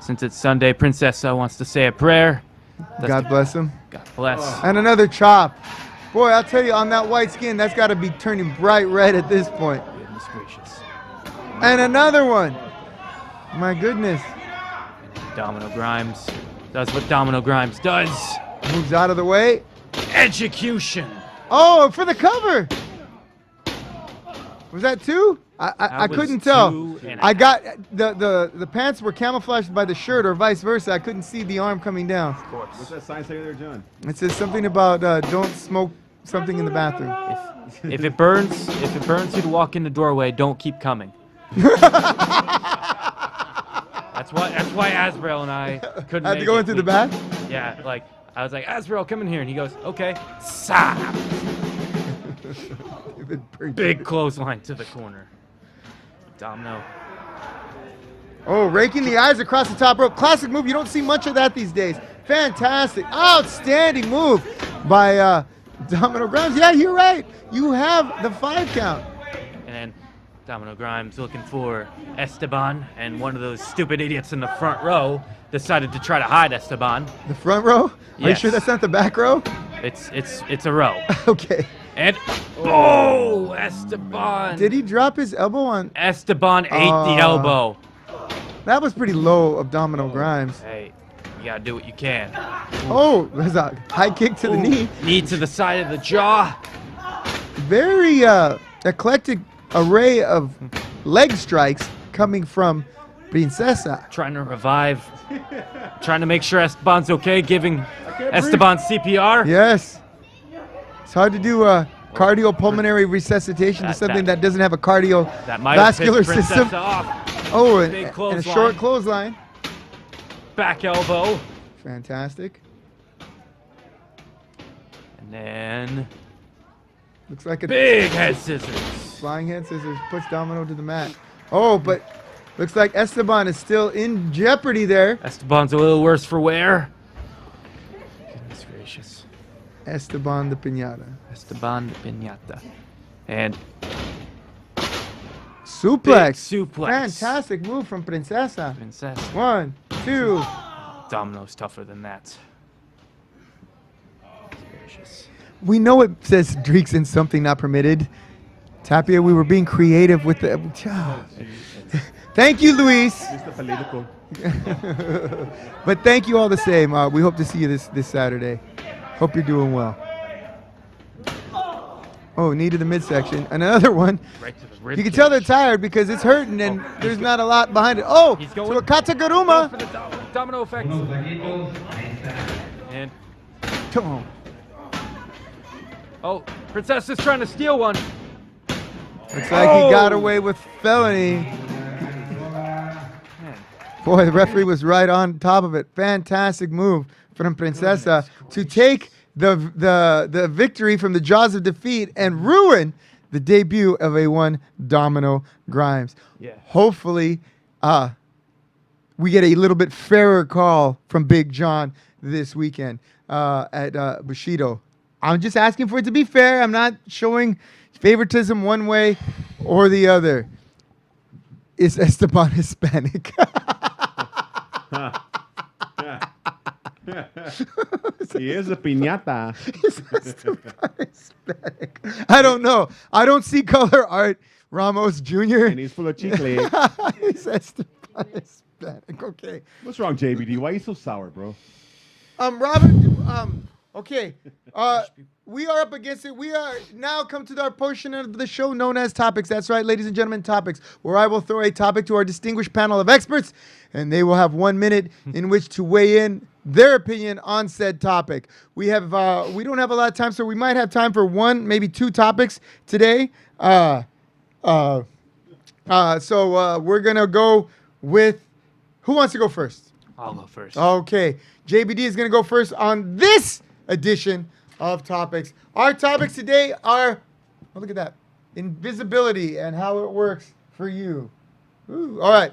since it's Sunday, Princesa wants to say a prayer. God bless him. God bless. And another chop. Boy, I'll tell you, on that white skin, that's got to be turning bright red at this point. Goodness gracious. And another one. My goodness. Domino Grimes does what Domino Grimes does. Moves out of the way. Execution. Oh, for the cover. Was that two? I couldn't tell. I got the pants were camouflaged by the shirt or vice versa. I couldn't see the arm coming down. Of course. What's that sign say there, John? It says something about don't smoke something in the bathroom. If it burns you to walk in the doorway, don't keep coming. That's why Azrael and I couldn't Had to go into the bath? Yeah, like I was like, Azrael, come in here, and he goes, okay. Stop. Big clothesline to the corner. Domino. Oh, raking the eyes across the top rope. Classic move. You don't see much of that these days. Fantastic. Outstanding move by Domino Grimes. Yeah, you're right. You have the 5 count. And then Domino Grimes looking for Esteban, and one of those stupid idiots in the front row decided to try to hide Esteban. The front row? Yes. Are you sure that's not the back row? It's a row. Okay. And Esteban. Did he drop his elbow on? Esteban ate the elbow. That was pretty low of Domino Grimes. Hey, you gotta do what you can. Oh, there's a high kick to the knee. Knee to the side of the jaw. Very eclectic array of leg strikes coming from Princesa. Trying to revive. Trying to make sure Esteban's okay, giving Esteban CPR. Yes. It's hard to do cardiopulmonary resuscitation to something that doesn't have a cardiovascular system. Oh, and a short clothesline. Back elbow. Fantastic. And then looks like a big head scissors. Flying head scissors puts Domino to the mat. Oh, but Looks like Esteban is still in jeopardy there. Esteban's a little worse for wear. Goodness gracious. Esteban the Piñata. Esteban de Piñata. And Suplex. big suplex. Fantastic move from Princesa. Princess. 1, 2. Domino's tougher than that. Gracious. We know it says Dreeks in something not permitted. Tapia, we were being creative with the. Thank you, Luis. But thank you all the same. We hope to see you this Saturday. Hope you're doing well. Oh, knee to the midsection. Another one. Right to the rib You can tell they're cage. tired because it's hurting and there's not a lot behind it. Oh, He's to going a Kataguruma. for the domino effect. And oh, Princess is trying to steal one. Looks like he got away with felony. Boy, the referee was right on top of it. Fantastic move from Princesa to take the victory from the jaws of defeat and ruin the debut of a Domino Grimes. Yeah. Hopefully, we get a little bit fairer call from Big John this weekend at Bushido. I'm just asking for it to be fair. I'm not showing favoritism one way or the other. Is Esteban Hispanic? He is a piñata. Is Esteban Hispanic? I don't know. I don't see color art. Ramos Jr. And he's full of chicle. Is Esteban Hispanic? Okay. What's wrong, JBD? Why are you so sour, bro? Robert. Okay. We are up against it. We are now come to our portion of the show known as Topics. That's right, ladies and gentlemen, Topics, where I will throw a topic to our distinguished panel of experts, and they will have 1 minute in which to weigh in their opinion on said topic. We don't have a lot of time, so we might have time for 1, maybe 2 topics today. So we're gonna go with who wants to go first? I'll go first. Okay, JBD is gonna go first on this edition of Topics. Our topics today are, oh, look at that, invisibility and how it works for you. Ooh, all right.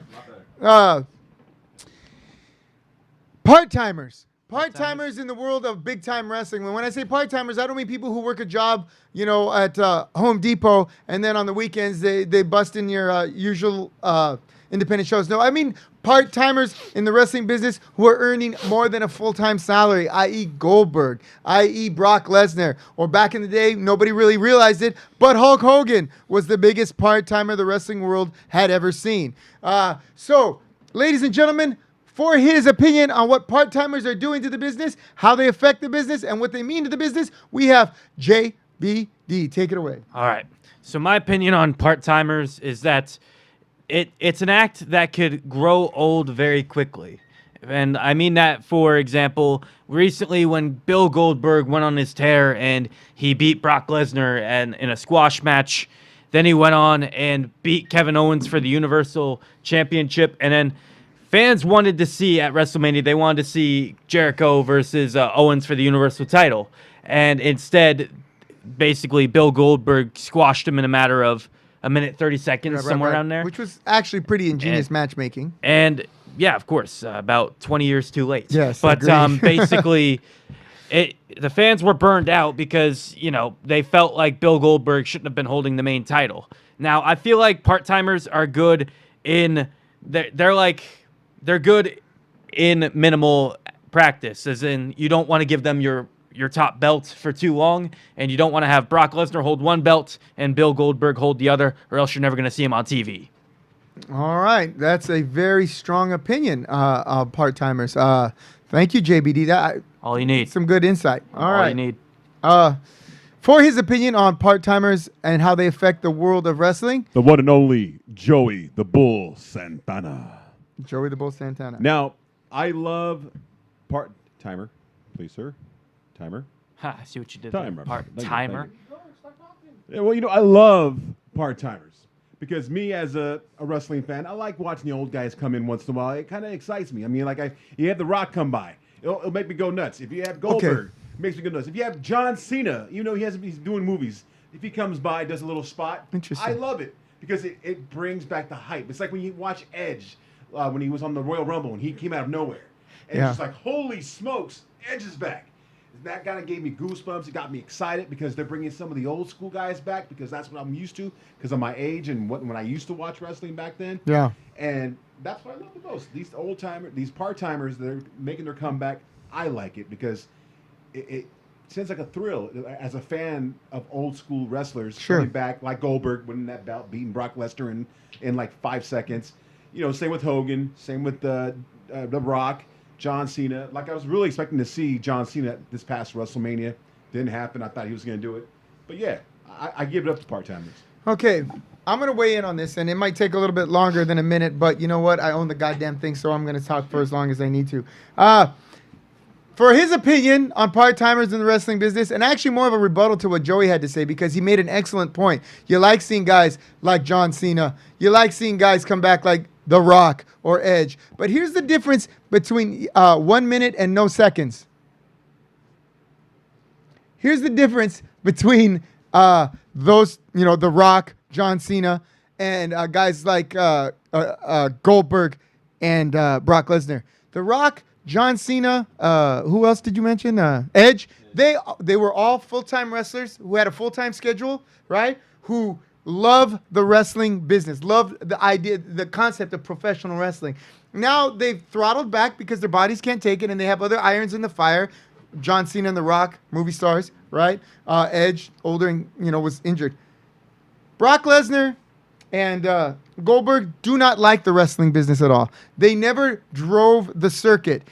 Part-timers. Part-timers in the world of big-time wrestling. When I say part-timers, I don't mean people who work a job, at Home Depot, and then on the weekends they bust in your usual independent shows. No, I mean part-timers in the wrestling business who are earning more than a full-time salary, i.e. Goldberg, i.e. Brock Lesnar, or back in the day, nobody really realized it, but Hulk Hogan was the biggest part-timer the wrestling world had ever seen. So, ladies and gentlemen, for his opinion on what part-timers are doing to the business, how they affect the business, and what they mean to the business, we have JBD. Take it away. All right. So my opinion on part-timers is that it's an act that could grow old very quickly. And I mean that, for example, recently when Bill Goldberg went on his tear and he beat Brock Lesnar in a squash match, then he went on and beat Kevin Owens for the Universal Championship, and then fans wanted to see at WrestleMania, they wanted to see Jericho versus Owens for the Universal title. And instead, basically, Bill Goldberg squashed him in a matter of a minute, 30 seconds, somewhere around there. Which was actually pretty ingenious matchmaking. And, yeah, of course, about 20 years too late. Yes, but agreed. basically, the fans were burned out because, they felt like Bill Goldberg shouldn't have been holding the main title. Now, I feel like part-timers are good in... They're good in minimal practice, as in you don't want to give them your top belt for too long, and you don't want to have Brock Lesnar hold one belt and Bill Goldberg hold the other, or else you're never going to see him on TV. All right. That's a very strong opinion of part-timers. Thank you, JBD. All you need. Some good insight. All right. You need. For his opinion on part-timers and how they affect the world of wrestling, The one and only Joey the Bull Santana. Joey the Bull Santana. Now, I love part-timer. Please, sir. Timer. Ha, I see what you did Timer. there. Part-timer. Yeah, well, I love part-timers because me as a wrestling fan, I like watching the old guys come in once in a while. It kind of excites me. I mean, you have The Rock come by. It'll make me go nuts. If you have Goldberg, it makes me go nuts. If you have John Cena, he's doing movies. If he comes by, does a little spot, Interesting. I love it because it brings back the hype. It's like when you watch Edge when he was on the Royal Rumble and he came out of nowhere. And it's just like, holy smokes, Edge is back. That kind of gave me goosebumps. It got me excited because they're bringing some of the old school guys back because that's what I'm used to because of my age and when I used to watch wrestling back then. Yeah. And that's what I love the most. These these part-timers, they're making their comeback. I like it because it sounds like a thrill as a fan of old school wrestlers coming back, like Goldberg winning that belt, beating Brock Lesnar in like 5 seconds. Same with Hogan, same with The Rock. John Cena. Like, I was really expecting to see John Cena this past WrestleMania. Didn't happen. I thought he was going to do it. But, yeah, I give it up to part-timers. Okay, I'm going to weigh in on this, and it might take a little bit longer than a minute, but you know what? I own the goddamn thing, so I'm going to talk for as long as I need to. For his opinion on part-timers in the wrestling business, and actually more of a rebuttal to what Joey had to say, because he made an excellent point. You like seeing guys like John Cena. You like seeing guys come back like The Rock or Edge. But here's the difference between 1 minute and no seconds. Here's the difference between those, The Rock, John Cena, and guys like Goldberg and Brock Lesnar. The Rock, John Cena, who else did you mention? Edge. They were all full-time wrestlers who had a full-time schedule, right? Who love the wrestling business, love the idea, the concept of professional wrestling. Now they've throttled back because their bodies can't take it and they have other irons in the fire. John Cena and The Rock, movie stars, right? Edge, older and, was injured. Brock Lesnar and Goldberg do not like the wrestling business at all. They never drove the circuit.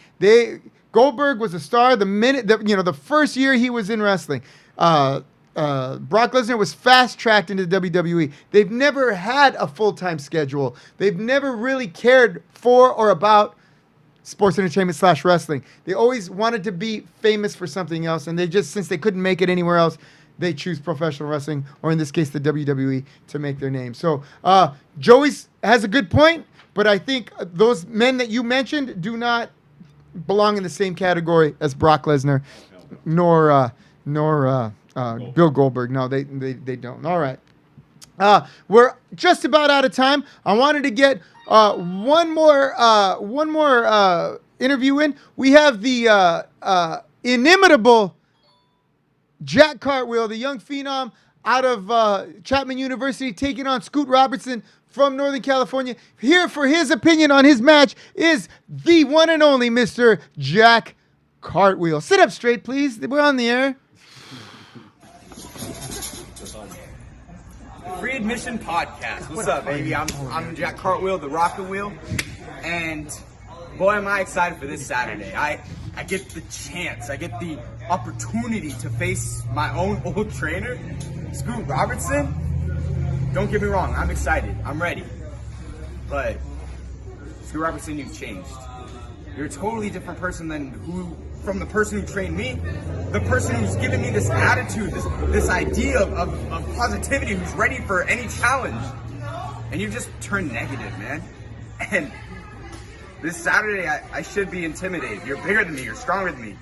Goldberg was a star the first year he was in wrestling. Brock Lesnar was fast-tracked into WWE. They've never had a full-time schedule. They've never really cared for or about sports entertainment / wrestling. They always wanted to be famous for something else, and since they couldn't make it anywhere else, they choose professional wrestling, or in this case, the WWE, to make their name. So Joey has a good point, but I think those men that you mentioned do not belong in the same category as Brock Lesnar, nor Bill Goldberg. No, they don't. All right. We're just about out of time. I wanted to get one more interview in. We have the inimitable Jack Cartwheel, the young phenom out of Chapman University, taking on Scoot Robertson from Northern California. Here for his opinion on his match is the one and only Mr. Jack Cartwheel. Sit up straight, please. We're on the air. Free Admission Podcast. What's up, baby? I'm Jack Cartwheel, the Rocket Wheel, and boy, am I excited for this Saturday. I get the chance, I get the opportunity to face my own old trainer, Scoot Robertson. Don't get me wrong, I'm excited, I'm ready, but Scoot Robertson, you've changed. You're a totally different person from the person who trained me, the person who's given me this attitude, this idea of positivity, who's ready for any challenge. And you just turned negative, man. And this Saturday, I should be intimidated. You're bigger than me, you're stronger than me.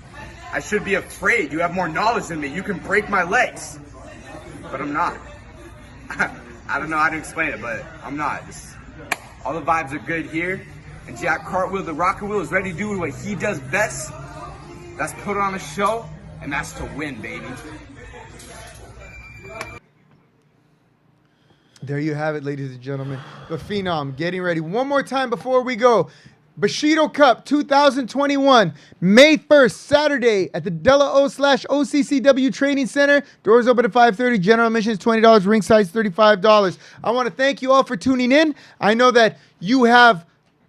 I should be afraid, you have more knowledge than me, you can break my legs. But I'm not. I don't know how to explain it, but I'm not. All the vibes are good here. And Jack Cartwheel, the Rocket Wheel, is ready to do what he does best. That's put on a show, and that's to win, baby. There you have it, ladies and gentlemen. The Phenom getting ready. One more time before we go. Bushido Cup 2021, May 1st, Saturday at the Della O/OCCW Training Center. Doors open at 5:30. General admission is $20. Ringside is $35. I want to thank you all for tuning in. I know that you have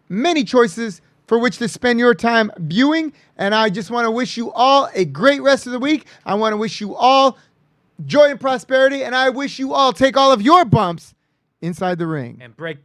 many choices for which to spend your time viewing, and I just want to wish you all a great rest of the week. I want to wish you all joy and prosperity, and I wish you all take all of your bumps inside the ring. And break